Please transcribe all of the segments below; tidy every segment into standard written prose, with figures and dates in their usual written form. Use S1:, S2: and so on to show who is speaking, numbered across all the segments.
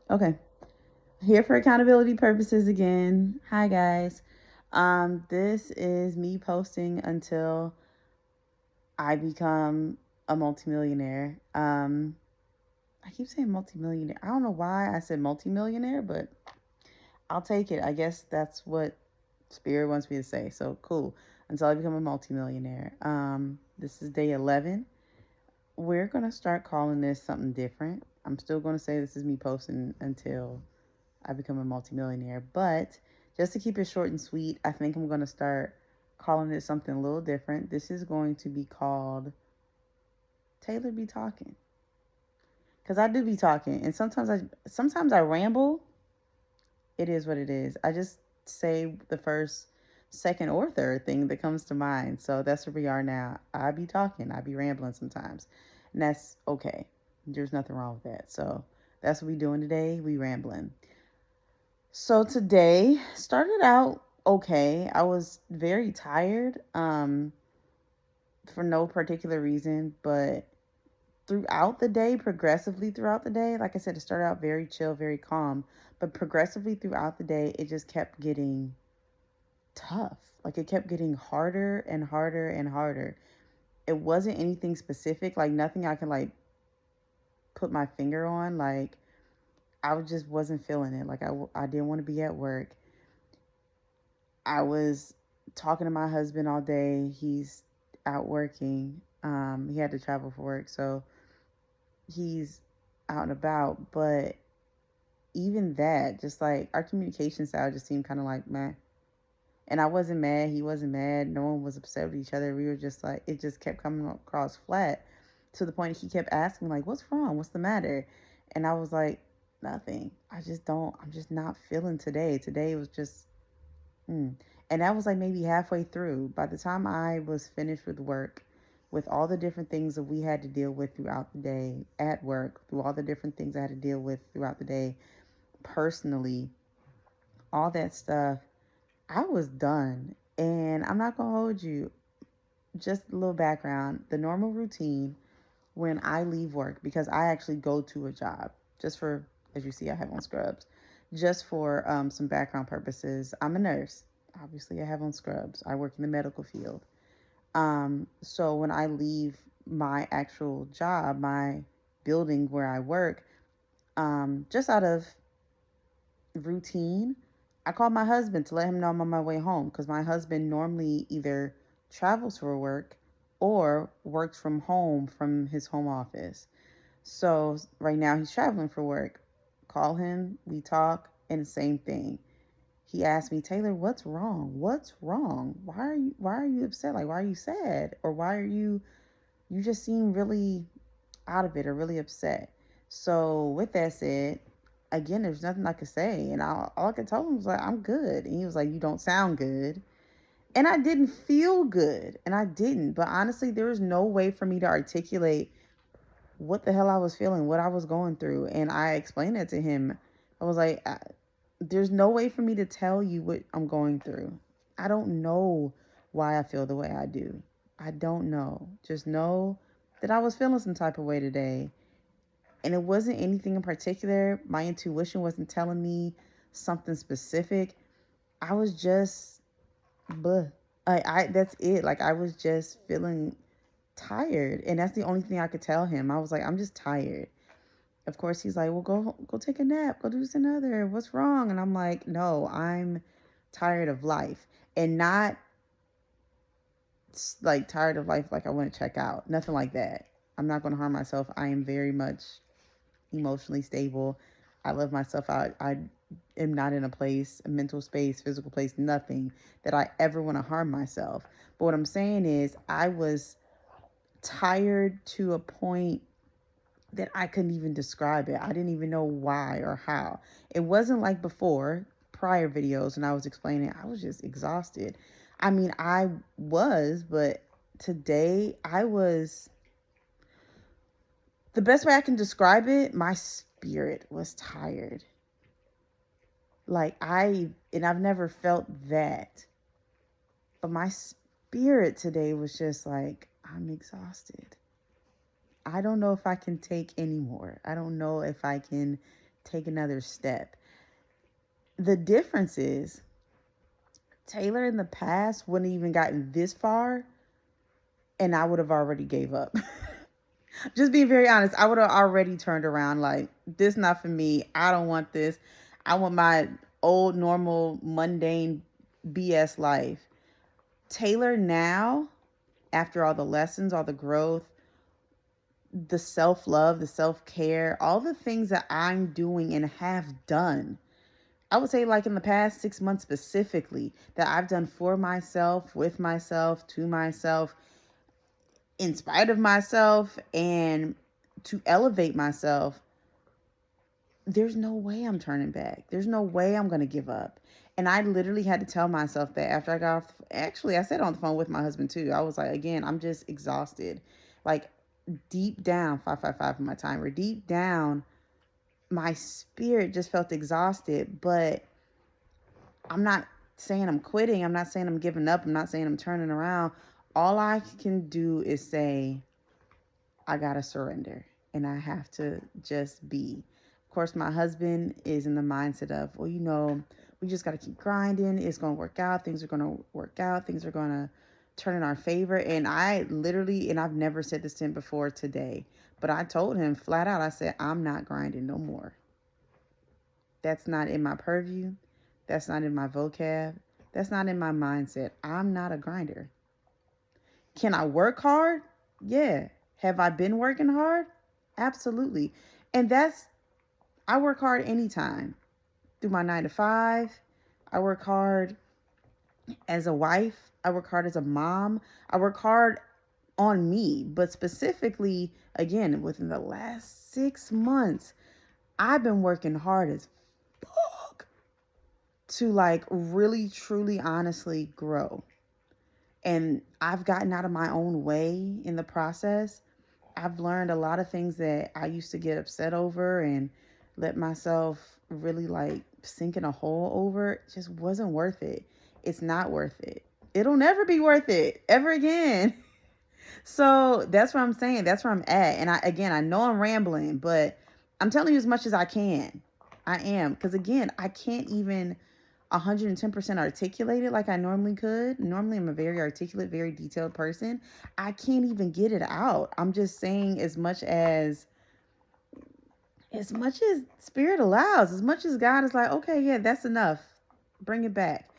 S1: Okay. Here for accountability purposes again. Hi guys. This is me posting until I become a multimillionaire. I keep saying multimillionaire. I don't know why I said multimillionaire, but I'll take it. I guess that's what Spirit wants me to say. So cool. Until I become a multimillionaire. This is day 11. We're gonna start calling this something different. I'm still gonna say this is me posting until I become a multimillionaire. But just to keep it short and sweet, I think I'm going to start calling it something a little different. This is going to be called Taylor be talking. Cuz I do be talking and sometimes I ramble. It is what it is. I just say the first, second or third thing that comes to mind. So that's where we are now. I be talking, I be rambling sometimes. And that's okay. There's nothing wrong with that. So that's what we doing today. We rambling. So today started out okay. I was very tired for no particular reason, but throughout the day, progressively throughout the day, like I said, it started out very chill, very calm, but progressively throughout the day, it just kept getting tough. Like it kept getting harder and harder and harder. It wasn't anything specific, like nothing I can like put my finger on. Like I just wasn't feeling it. Like I didn't want to be at work. I was talking to my husband all day. He's out working. He had to travel for work, so he's out and about. But even that, just like our communication style just seemed kind of like meh. And I wasn't mad. He wasn't mad. No one was upset with each other. We were just like, it just kept coming across flat to the point he kept asking, like, what's wrong? What's the matter? And I was like, nothing. I'm just not feeling today. Today was just, Hmm. And that was like maybe halfway through. By the time I was finished with work, with all the different things that we had to deal with throughout the day at work, through all the different things I had to deal with throughout the day personally, all that stuff, I was done. And I'm not going to hold you. Just a little background. The normal routine when I leave work, because I actually go to a job, just for, as you see, I have on scrubs, just for some background purposes. I'm a nurse. Obviously, I have on scrubs. I work in the medical field. So when I leave my actual job, my building where I work, just out of routine, I call my husband to let him know I'm on my way home because my husband normally either travels for work or works from home from his home office. So right now he's traveling for work. Call him, we talk, and the same thing. He asked me, Taylor, what's wrong? What's wrong? Why are you upset? Like why are you sad? Or why are you just seem really out of it or really upset? So with that said, again, there's nothing I could say. And all I could tell him was like, I'm good. And he was like, you don't sound good. And I didn't feel good. And I didn't. But honestly, there was no way for me to articulate what the hell I was feeling, what I was going through. And I explained that to him. I was like, there's no way for me to tell you what I'm going through. I don't know why I feel the way I do. I don't know. Just know that I was feeling some type of way today. And it wasn't anything in particular. My intuition wasn't telling me something specific. I was just, bleh. I that's it. Like I was just feeling tired. And that's the only thing I could tell him. I was like, I'm just tired. Of course he's like, well, go take a nap, go do this and other, what's wrong? And I'm like, no, I'm tired of life. And not like tired of life like I want to check out, nothing like that. I'm not going to harm myself. I am very much emotionally stable. I love myself. I am not in a place, a mental space, physical place, nothing that I ever want to harm myself. But what I'm saying is I was tired to a point that I couldn't even describe it. I didn't even know why or how. It wasn't like before, prior videos, and I was explaining, I was just exhausted. I mean, I was, but today I was, the best way I can describe it, my spirit was tired. And I've never felt that. But my spirit today was just like, I'm exhausted. I don't know if I can take anymore. I don't know if I can take another step. The difference is Taylor in the past wouldn't even gotten this far and I would have already gave up. Just being very honest, I would have already turned around like, this not for me. I don't want this. I want my old, normal, mundane BS life. Taylor now, after all the lessons, all the growth, the self-love, the self-care, all the things that I'm doing and have done, I would say like in the past 6 months specifically, that I've done for myself, with myself, to myself, in spite of myself, and to elevate myself, there's no way I'm turning back. There's no way I'm going to give up. And I literally had to tell myself that after I got off. Actually, I said on the phone with my husband too. I was like, again, I'm just exhausted. Like deep down, 555 in my timer, deep down, my spirit just felt exhausted. But I'm not saying I'm quitting. I'm not saying I'm giving up. I'm not saying I'm turning around. All I can do is say, I got to surrender and I have to just be. Of course, my husband is in the mindset of, well, you know, we just got to keep grinding. It's going to work out. Things are going to work out. Things are going to turn in our favor. And I literally, and I've never said this to him before today, but I told him flat out, I said, I'm not grinding no more. That's not in my purview. That's not in my vocab. That's not in my mindset. I'm not a grinder. Can I work hard? Yeah. Have I been working hard? Absolutely. And I work hard anytime. Through my 9 to 5. I work hard as a wife. I work hard as a mom. I work hard on me. But specifically, again, within the last 6 months, I've been working hard as fuck to like really, truly, honestly grow. And I've gotten out of my own way in the process. I've learned a lot of things that I used to get upset over and let myself really like sink in a hole over. It just wasn't worth it. It's not worth it. It'll never be worth it ever again. So that's what I'm saying. That's where I'm at. And I know I'm rambling, but I'm telling you as much as I can. I am. Because again, I can't even 110% articulated like I normally could. Normally, I'm a very articulate, very detailed person. I can't even get it out. I'm just saying as much as spirit allows, as much as God is like, okay, yeah, that's enough. Bring it back.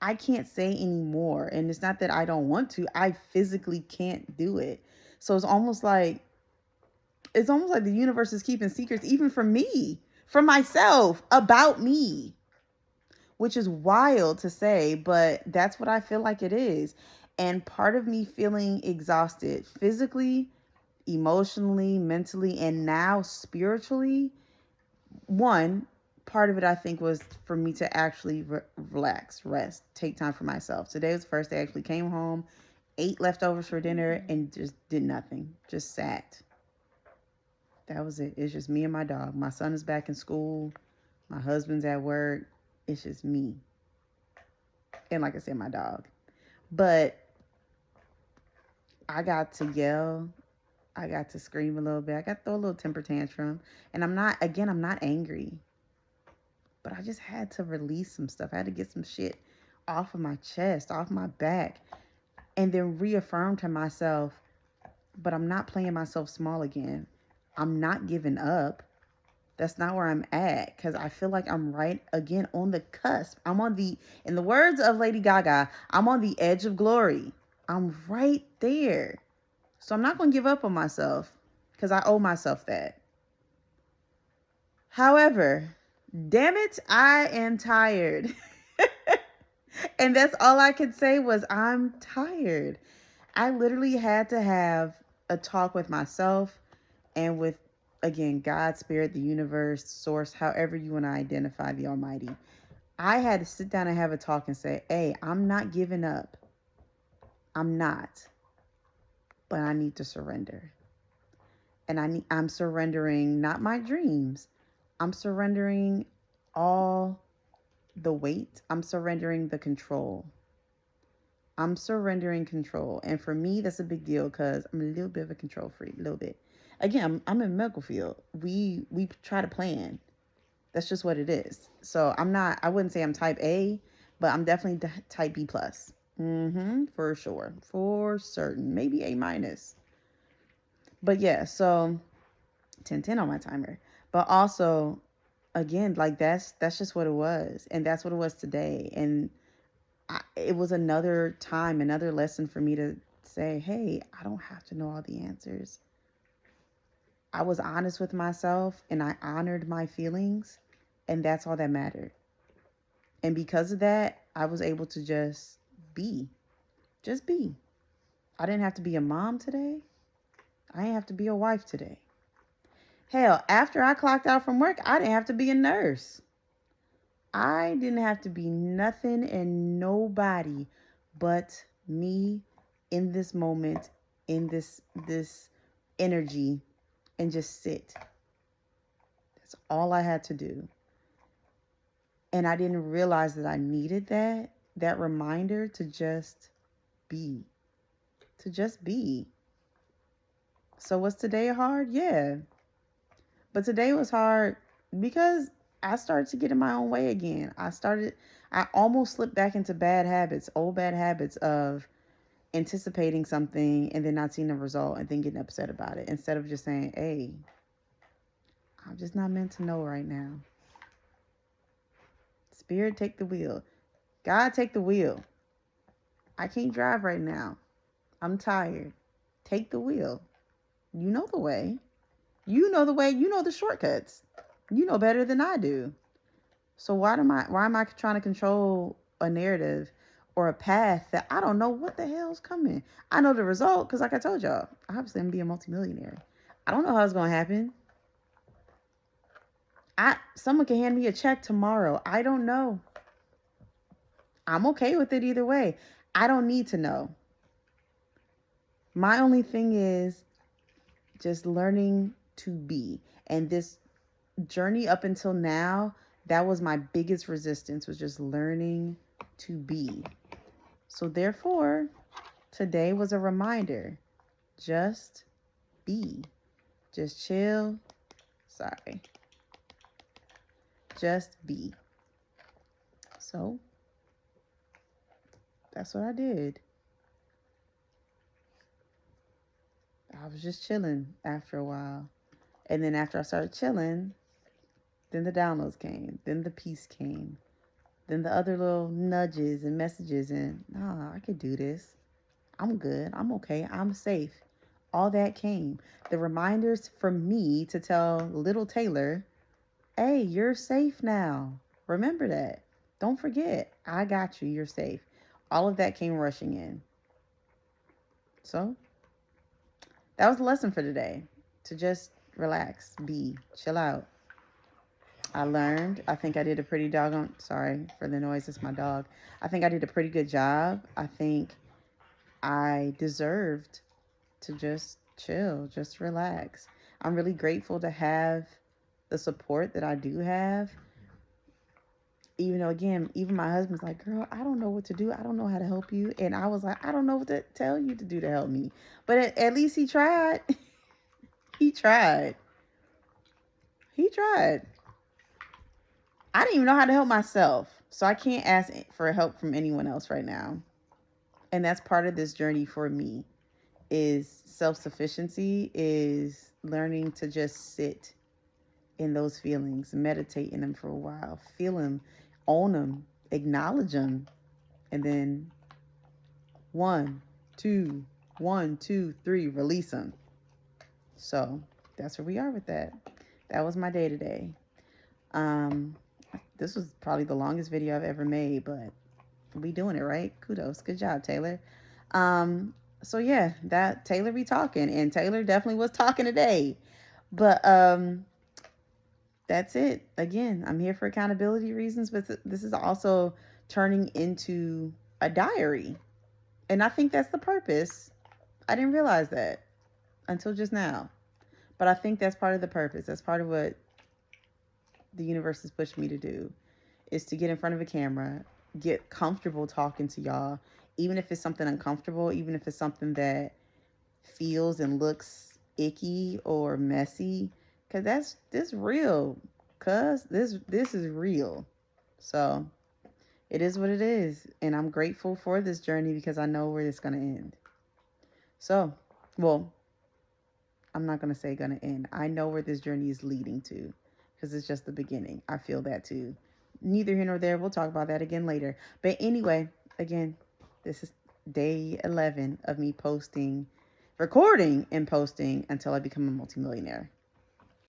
S1: I can't say anymore. And it's not that I don't want to. I physically can't do it. So it's almost like the universe is keeping secrets even from me, from myself, about me. Which is wild to say, but that's what I feel like it is. And part of me feeling exhausted physically, emotionally, mentally, and now spiritually, one, part of it I think was for me to actually relax, rest, take time for myself. Today was the first day I actually came home, ate leftovers for dinner, and just did nothing. Just sat. That was it. It's just me and my dog. My son is back in school. My husband's at work. It's just me. And like I said, my dog. But I got to yell. I got to scream a little bit. I got to throw a little temper tantrum. And I'm not angry. But I just had to release some stuff. I had to get some shit off of my chest, off my back. And then reaffirm to myself, but I'm not playing myself small again. I'm not giving up. That's not where I'm at, because I feel like I'm right again on the cusp. In the words of Lady Gaga, I'm on the edge of glory. I'm right there. So I'm not going to give up on myself because I owe myself that. However, damn it, I am tired. And that's all I could say was I'm tired. I literally had to have a talk with myself and with, again, God, Spirit, the universe, source, however you want to identify the Almighty. I had to sit down and have a talk and say, hey, I'm not giving up. I'm not. But I need to surrender. And I'm surrendering not my dreams. I'm surrendering all the weight. I'm surrendering the control. I'm surrendering control. And for me, that's a big deal because I'm a little bit of a control freak, a little bit. Again, I'm in the medical field. We try to plan. That's just what it is. So I wouldn't say I'm type A, but I'm definitely type B plus. For sure. For certain. Maybe A minus. But yeah, so 10-10 on my timer. But also, again, like that's just what it was. And that's what it was today. And it was another time, another lesson for me to say, hey, I don't have to know all the answers. I was honest with myself and I honored my feelings, and that's all that mattered. And because of that, I was able to just be. Just be. I didn't have to be a mom today. I didn't have to be a wife today. Hell, after I clocked out from work, I didn't have to be a nurse. I didn't have to be nothing and nobody but me in this moment, in this energy, and just sit. That's all I had to do. And I didn't realize that I needed that reminder to just be. To just be. So was today hard? Yeah. But today was hard because I started to get in my own way again. I almost slipped back into old bad habits of anticipating something and then not seeing the result and then getting upset about it instead of just saying, hey, I'm just not meant to know right now. Spirit, take the wheel. God, take the wheel. I can't drive right now. I'm tired. Take the wheel. You know the way. You know the way. You know the shortcuts. You know better than I do. So why am I trying to control a narrative or a path that I don't know what the hell's coming? I know the result because, like I told y'all, obviously I'm gonna be a multimillionaire. I don't know how it's gonna happen. Someone can hand me a check tomorrow. I don't know. I'm okay with it either way. I don't need to know. My only thing is just learning to be. And this journey up until now, that was my biggest resistance, was just learning to be. So therefore, today was a reminder. Just be. Just chill. Sorry. Just be. So that's what I did. I was just chilling after a while. And then after I started chilling, then the downloads came. Then the peace came. Then the other little nudges and messages and, nah, I could do this. I'm good. I'm okay. I'm safe. All that came. The reminders from me to tell little Taylor, hey, you're safe now. Remember that. Don't forget. I got you. You're safe. All of that came rushing in. So that was the lesson for today. To just relax, be, chill out. I learned. I think I did a pretty sorry for the noise. It's my dog. I think I did a pretty good job. I think I deserved to just chill, just relax. I'm really grateful to have the support that I do have. Even though, again, even my husband's like, girl, I don't know what to do. I don't know how to help you. And I was like, I don't know what to tell you to do to help me. But at least he tried. He tried. He tried. I didn't even know how to help myself. So I can't ask for help from anyone else right now. And that's part of this journey for me, is self-sufficiency, is learning to just sit in those feelings, meditate in them for a while, feel them, own them, acknowledge them, and then 1, 2, 1, 2, 3, release them. So that's where we are with that. That was my day today. This was probably the longest video I've ever made, but we doing it, right? Kudos. Good job, Taylor. So yeah, that Taylor be talking, and Taylor definitely was talking today. But that's it. Again, I'm here for accountability reasons, but this is also turning into a diary. And I think that's the purpose. I didn't realize that until just now. But I think that's part of the purpose. That's part of what the universe has pushed me to do, is to get in front of a camera, get comfortable talking to y'all, even if it's something uncomfortable, even if it's something that feels and looks icky or messy, because that's real. cuz this is real. So it is what it is. And I'm grateful for this journey because I know where it's going to end. So, well, I'm not going to say going to end. I know where this journey is leading to because it's just the beginning. I feel that too. Neither here nor there. We'll talk about that again later. But anyway, again, this is day 11 of me recording and posting until I become a multimillionaire.